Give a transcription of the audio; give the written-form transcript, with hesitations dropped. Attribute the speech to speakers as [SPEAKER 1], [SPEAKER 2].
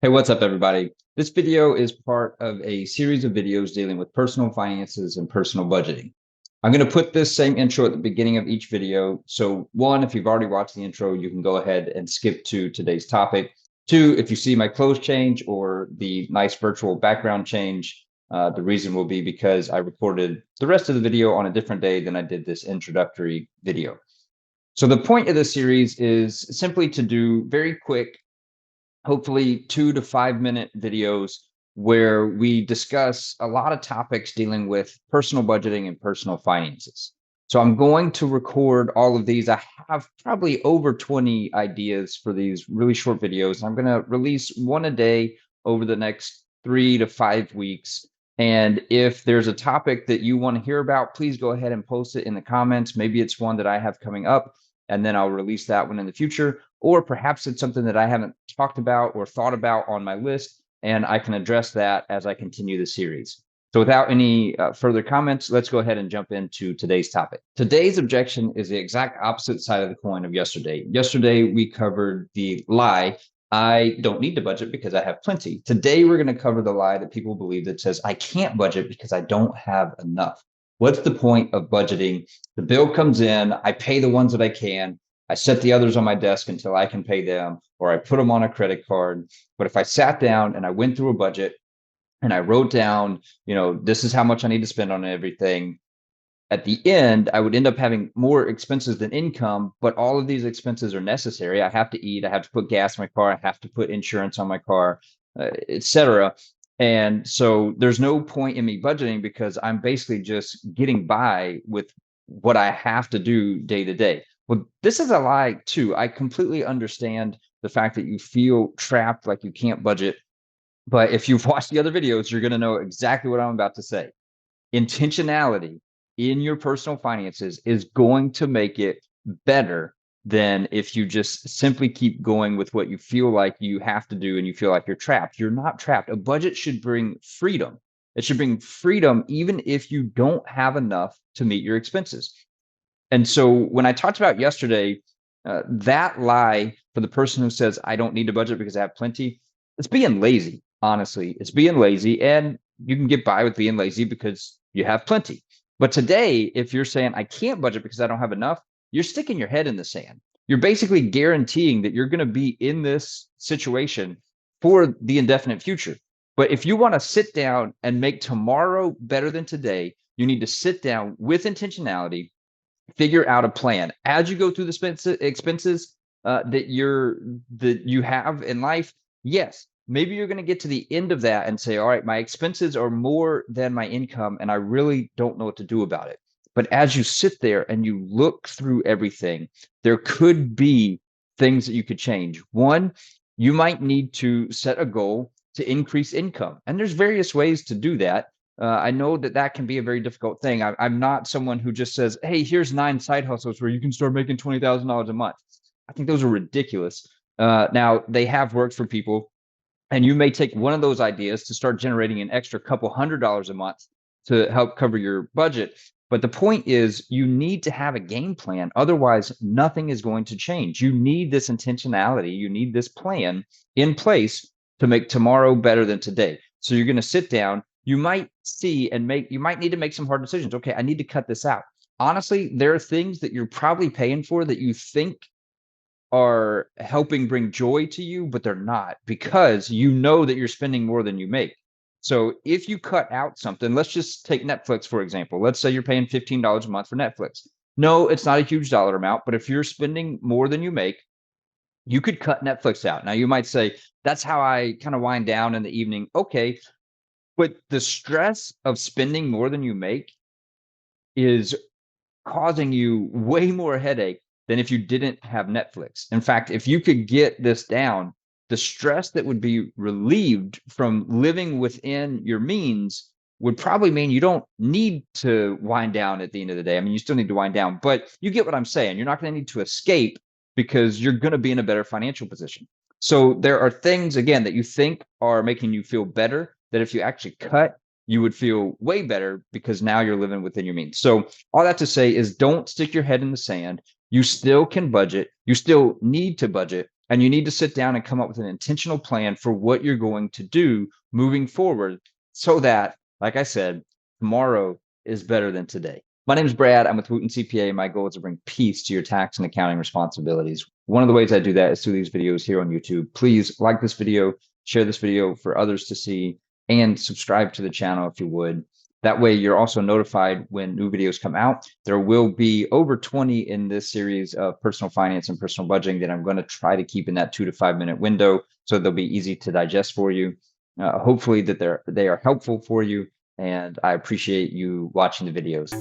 [SPEAKER 1] Hey, what's up, everybody? This video is part of a series of videos dealing with personal finances and personal budgeting. I'm going to put this same intro at the beginning of each video. So one, if you've already watched the intro, you can go ahead and skip to today's topic. Two, if you see my clothes change or the nice virtual background change, the reason will be because I recorded the rest of the video on a different day than I did this introductory video. So the point of this series is simply to do very quick, hopefully 2 to 5 minute videos where we discuss a lot of topics dealing with personal budgeting and personal finances. So I'm going to record all of these. I have probably over 20 ideas for these really short videos. I'm going to release one a day over the next 3 to 5 weeks. And if there's a topic that you want to hear about, please go ahead and post it in the comments. Maybe it's one that I have coming up, and then I'll release that one in the future. Or perhaps it's something that I haven't talked about or thought about on my list, and I can address that as I continue the series. So without any further comments, let's go ahead and jump into today's topic. Today's objection is the exact opposite side of the coin of yesterday. Yesterday, we covered the lie, I don't need to budget because I have plenty. Today, we're going to cover the lie that people believe that says, I can't budget because I don't have enough. What's the point of budgeting? The bill comes in, I pay the ones that I can, I set the others on my desk until I can pay them, or I put them on a credit card. But if I sat down and I went through a budget and I wrote down, this is how much I need to spend on everything, at the end, I would end up having more expenses than income, but all of these expenses are necessary. I have to eat, I have to put gas in my car, I have to put insurance on my car, etc. And so there's no point in me budgeting because I'm basically just getting by with what I have to do day to day. Well, this is a lie too. I completely understand the fact that you feel trapped, like you can't budget. But if you've watched the other videos, you're going to know exactly what I'm about to say. Intentionality in your personal finances is going to make it better than if you just simply keep going with what you feel like you have to do and you feel like you're trapped. You're not trapped. A budget should bring freedom. It should bring freedom even if you don't have enough to meet your expenses. And so when I talked about yesterday, that lie for the person who says, I don't need to budget because I have plenty, it's being lazy. Honestly, it's being lazy, and you can get by with being lazy because you have plenty. But today, if you're saying, I can't budget because I don't have enough, you're sticking your head in the sand. You're basically guaranteeing that you're going to be in this situation for the indefinite future. But if you want to sit down and make tomorrow better than today, you need to sit down with intentionality, figure out a plan as you go through the expenses that you have in life. Yes, maybe you're going to get to the end of that and say, all right, my expenses are more than my income and I really don't know what to do about it. But as you sit there and you look through everything, there could be things that you could change. One, you might need to set a goal to increase income, and there's various ways to do that. I know that that can be a very difficult thing. I'm not someone who just says, hey, here's 9 side hustles where you can start making $20,000 a month. I think those are ridiculous. Now, they have worked for people, and you may take one of those ideas to start generating an extra couple $100s a month to help cover your budget. But the point is, you need to have a game plan. Otherwise, nothing is going to change. You need this intentionality. You need this plan in place to make tomorrow better than today. So you're going to sit down. You might see and you might need to make some hard decisions. Okay, I need to cut this out. Honestly, there are things that you're probably paying for that you think are helping bring joy to you, but they're not, because you know that you're spending more than you make. So if you cut out something, let's just take Netflix, for example. Let's say you're paying $15 a month for Netflix. No, it's not a huge dollar amount, but if you're spending more than you make, you could cut Netflix out. Now, you might say, that's how I kind of wind down in the evening. Okay, but the stress of spending more than you make is causing you way more headache than if you didn't have Netflix. In fact, if you could get this down, the stress that would be relieved from living within your means would probably mean you don't need to wind down at the end of the day. I mean, you still need to wind down, but you get what I'm saying. You're not going to need to escape because you're going to be in a better financial position. So there are things, again, that you think are making you feel better that if you actually cut, you would feel way better because now you're living within your means. So all that to say is, don't stick your head in the sand. You still can budget. You still need to budget, And you need to sit down and come up with an intentional plan for what you're going to do moving forward so that, like I said, tomorrow is better than today. My name is Brad. I'm with Wooten CPA. My goal is to bring peace to your tax and accounting responsibilities. One of the ways I do that is through these videos here on YouTube. Please like this video, share this video for others to see, and subscribe to the channel if you would. That way you're also notified when new videos come out. There will be over 20 in this series of personal finance and personal budgeting that I'm going to try to keep in that 2 to 5 minute window, so they'll be easy to digest for you. Hopefully that they are helpful for you, and I appreciate you watching the videos.